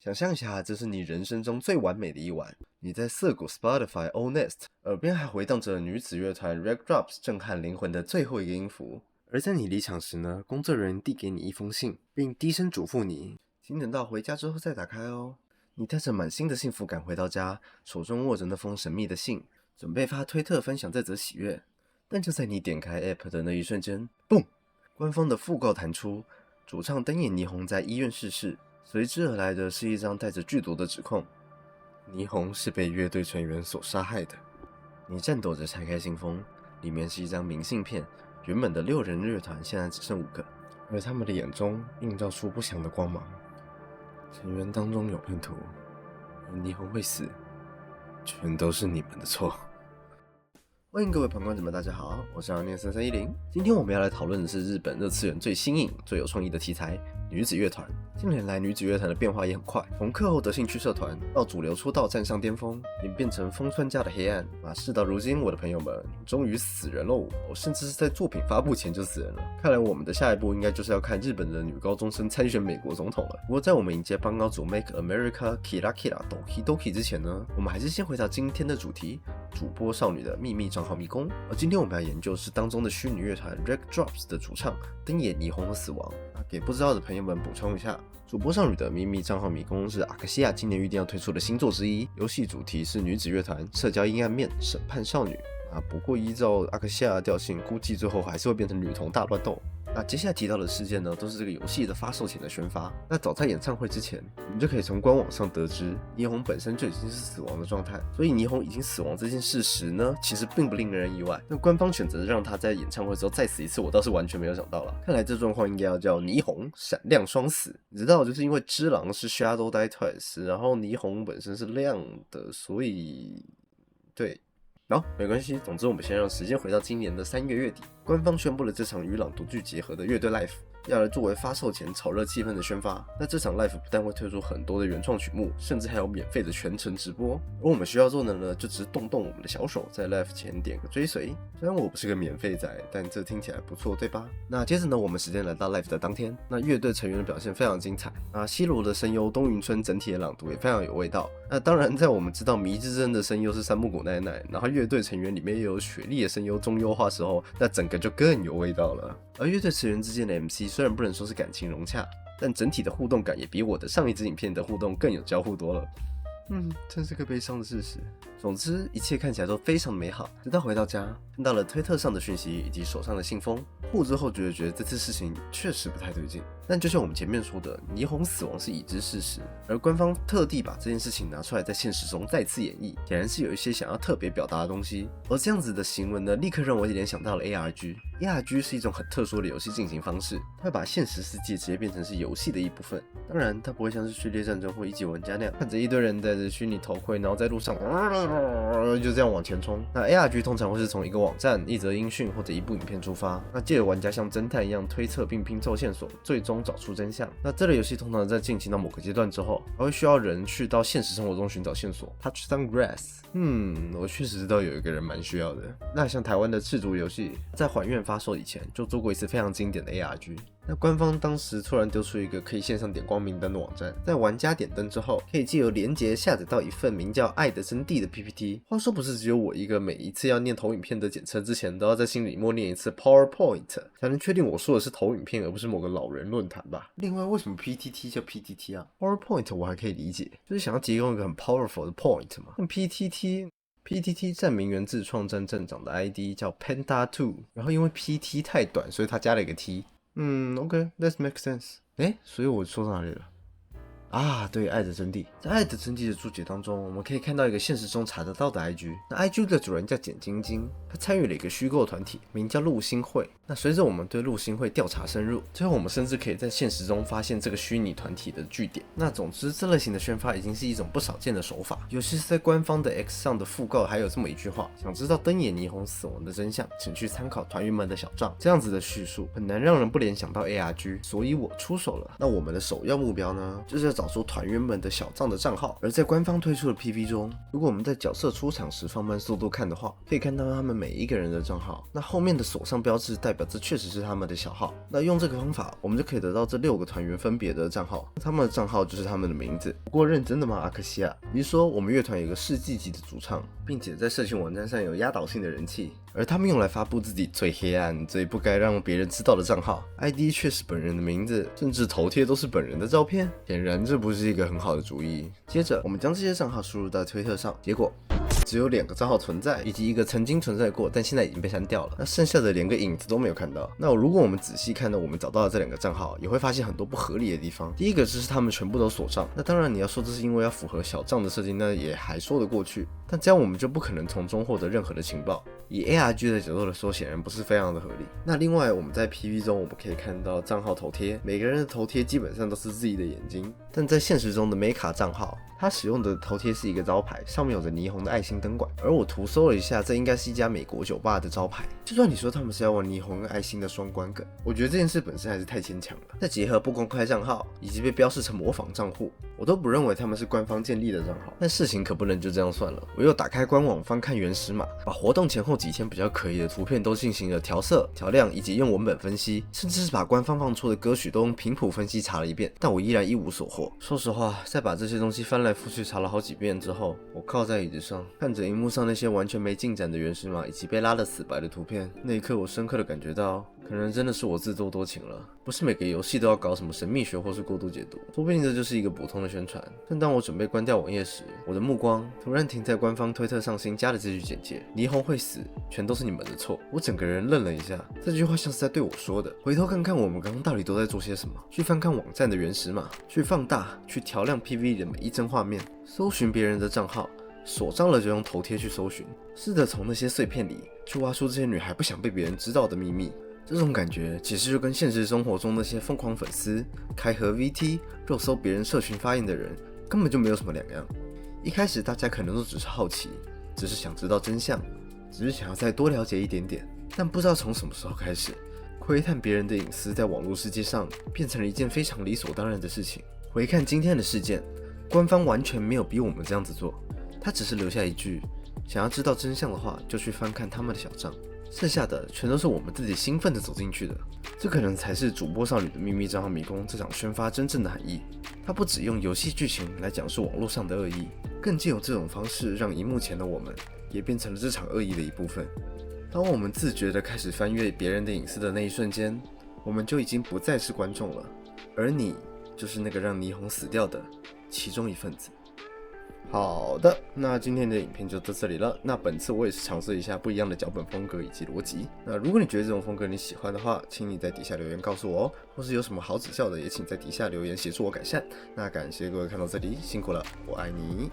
想象一下，这是你人生中最完美的一晚。你在涩谷 Spotify Old Nest，耳边还回荡着女子乐团 Rag Drops 震撼灵魂的最后一个音符。而在你离场时呢，工作人员递给你一封信，并低声嘱咐你，请等到回家之后再打开哦。你带着满心的幸福感回到家，手中握着那封神秘的信，准备发推特分享这则喜悦。但就在你点开 App 的那一瞬间，嘣！官方的讣告弹出，主唱登野霓虹在医院逝世。随之而来的是一张带着剧毒的指控，霓虹是被乐队成员所杀害的。你颤抖着拆开信封，里面是一张明信片，原本的6人乐团现在只剩5个，而他们的眼中映照出不祥的光芒。成员当中有叛徒，而霓虹会死，全都是你们的错。欢迎各位旁观者们，大家好，我是念3310。今天我们要来讨论的是日本热次元最新颖、最有创意的题材——女子乐团。近年来，女子乐团的变化也很快，从课后的兴趣社团到主流出道站上巅峰，演变成风川家的黑暗。事到如今，我的朋友们终于死人喽！甚至是在作品发布前就死人了。看来我们的下一步应该就是要看日本的女高中生参选美国总统了。不过在我们迎接邦高组 Make America Kira Kira Doki Doki 之前呢，我们还是先回到今天的主题——主播少女的秘密账号迷宫。而今天我们要研究是当中的虚拟乐团 Rag Drops 的主唱登野霓虹的死亡。给不知道的朋友们补充一下，主播少女的秘密账号迷宫是阿克西亚今年预定要推出的新作之一，游戏主题是女子乐团社交阴暗面审判少女。不过依照阿克西亚的调性，估计最后还是会变成女童大乱斗。接下来提到的事件呢，都是这个游戏的发售前的宣发。早在演唱会之前，我们就可以从官网上得知，霓虹本身就已经是死亡的状态，所以霓虹已经死亡这件事实呢，其实并不令人意外。那官方选择让他在演唱会之后再死一次，我倒是完全没有想到了。看来这状况应该要叫霓虹闪亮双死。你知道，就是因为只狼是 Shadow Die Twice， 然后霓虹本身是亮的，所以对。好，没关系。总之，我们先让时间回到今年的3月月底，官方宣布了这场与朗读剧结合的乐队 Live， 要来作为发售前炒热气氛的宣发。那这场 Live 不但会推出很多的原创曲目，甚至还有免费的全程直播。而我们需要做的呢，就只是动动我们的小手，在 Live 前点个追随。虽然我不是个免费仔，但这听起来不错，对吧？那接着呢，我们时间来到 Live 的当天，那乐队成员的表现非常精彩。西罗的声优东云春整体的朗读也非常有味道。当然，在我们知道迷之真的声优是三木谷奈奈，然后乐队成员里面也有雪莉的声优中优化时候，那整个就更有味道了。而乐队成员之间的 MC 虽然不能说是感情融洽，但整体的互动感也比我的上一支影片的互动更有交互多了。真是个悲伤的事实。总之，一切看起来都非常的美好。直到回到家，看到了推特上的讯息以及手上的信封，互之后觉得这次事情确实不太对劲。但就像我们前面说的，霓虹死亡是已知事实，而官方特地把这件事情拿出来在现实中再次演绎，显然是有一些想要特别表达的东西。而这样子的行为呢，立刻让我联想到了 ARG。ARG 是一种很特殊的游戏进行方式，它会把现实世界直接变成是游戏的一部分。当然，它不会像是序列战争或一级玩家那样，看着一堆人戴着虚拟头盔，然后在路上就这样往前冲。那 ARG 通常会是从一个网站、一则音讯或者一部影片出发，那借由玩家像侦探一样推测并拼凑线索，最终找出真相。那这类游戏通常在进行到某个阶段之后，还会需要人去到现实生活中寻找线索。Touch some grass，我确实知道有一个人蛮需要的。那像台湾的赤足游戏，在还愿发售以前就做过一次非常经典的 ARG。那官方当时突然丢出一个可以线上点光明灯的网站，在玩家点灯之后，可以借由连结下载到一份名叫《爱的真谛》的 PPT。话说不是只有我一个每一次要念投影片的简称之前都要在心里默念一次 PowerPoint 才能确定我说的是投影片而不是某个老人论坛吧。另外，为什么 PTT 叫 PTT 啊？ PowerPoint 我还可以理解，就是想要提供一个很 powerful 的 point 嘛。但 PTT 站名源自创站站长的 ID 叫 Penta2， 然后因为 PT 太短，所以他加了一个 T。OK, that makes sense。所以我说到哪里了？对，爱的真谛。在爱的真谛的注解当中，我们可以看到一个现实中查得到的 IG。那 IG 的主人叫简晶晶，他参与了一个虚构团体，名叫陆星会。那随着我们对陆星会调查深入，最后我们甚至可以在现实中发现这个虚拟团体的据点。那总之，这类型的宣发已经是一种不少见的手法，尤其是在官方的 X 上的讣告还有这么一句话：想知道登野霓虹死亡的真相，请去参考团员们的小账。这样子的叙述很难让人不联想到 ARG， 所以我出手了。那我们的首要目标呢，就是要找出团员们的小账的账号。而在官方推出的 PV 中，如果我们在角色出场时放慢速度看的话，可以看到他们每一个人的账号，那后面的锁上标志代表这确实是他们的小号。那用这个方法，我们就可以得到这6个团员分别的账号，他们的账号就是他们的名字。不过认真的吗，阿克西亚？你是说我们乐团有个世纪级的主唱，并且在社群网站上有压倒性的人气，而他们用来发布自己最黑暗、最不该让别人知道的账号 ，ID 却是本人的名字，甚至头贴都是本人的照片？显然这不是一个很好的主意。接着，我们将这些账号输入到推特上，结果只有2个账号存在，以及一个曾经存在过但现在已经被删掉了。那剩下的连个影子都没有看到。那如果我们仔细看到我们找到的这2个账号，也会发现很多不合理的地方。第一个就是他们全部都锁账，那当然你要说这是因为要符合小账的设计，那也还说得过去。但这样我们就不可能从中获得任何的情报。以 ARG 的角度来说，显然不是非常的合理。那另外我们在 PV 中我们可以看到账号头贴，每个人的头贴基本上都是自己的眼睛，但在现实中的 Mecha 账号，他使用的头贴是一个招牌，上面有着霓虹的爱心灯管。而我图搜了一下，这应该是一家美国酒吧的招牌。就算你说他们是要玩霓虹跟爱心的双关梗，我觉得这件事本身还是太牵强了。再结合不公开账号以及被标示成模仿账户，我都不认为他们是官方建立的账号。但事情可不能就这样算了，我又打开官网翻看原始码，把活动前后几天比较可疑的图片都进行了调色、调亮以及用文本分析，甚至是把官方放出的歌曲都用频谱分析查了一遍，但我依然一无所获。说实话，在把这些东西翻来覆去查了好几遍之后，我靠在椅子上，看着荧幕上那些完全没进展的原始码以及被拉得死白的图片，那一刻我深刻的感觉到，可能真的是我自作多情了。不是每个游戏都要搞什么神秘学或是过度解读，说不定这就是一个普通的宣传。但当我准备关掉网页时，我的目光突然停在官方推特上新加的这句简介：霓虹会死，全都是你们的错。我整个人愣了一下，这句话像是在对我说的。回头看看我们刚刚到底都在做些什么，去翻看网站的原始码，去放大，去调亮 PV 里的每一帧画面，搜寻别人的账号，锁账了就用头贴去搜寻，试着从那些碎片里去挖出这些女孩不想被别人知道的秘密。这种感觉其实就跟现实生活中那些疯狂粉丝、开盒 VT、肉搜别人社群发言的人根本就没有什么两样。一开始大家可能都只是好奇，只是想知道真相，只是想要再多了解一点点，但不知道从什么时候开始，窥探别人的隐私在网络世界上变成了一件非常理所当然的事情。回看今天的事件，官方完全没有逼我们这样子做，他只是留下一句：想要知道真相的话，就去翻看他们的小账。剩下的全都是我们自己兴奋地走进去的，这可能才是主播少女的秘密账号迷宫这场宣发真正的含义。它不只用游戏剧情来讲述网络上的恶意，更借由这种方式让荧幕前的我们也变成了这场恶意的一部分。当我们自觉地开始翻阅别人的隐私的那一瞬间，我们就已经不再是观众了，而你就是那个让霓虹死掉的其中一份子。好的，那今天的影片就到这里了。那本次我也是尝试一下不一样的脚本风格以及逻辑。那如果你觉得这种风格你喜欢的话，请你在底下留言告诉我哦，或是有什么好指教的，也请在底下留言协助我改善。那感谢各位看到这里，辛苦了，我爱你。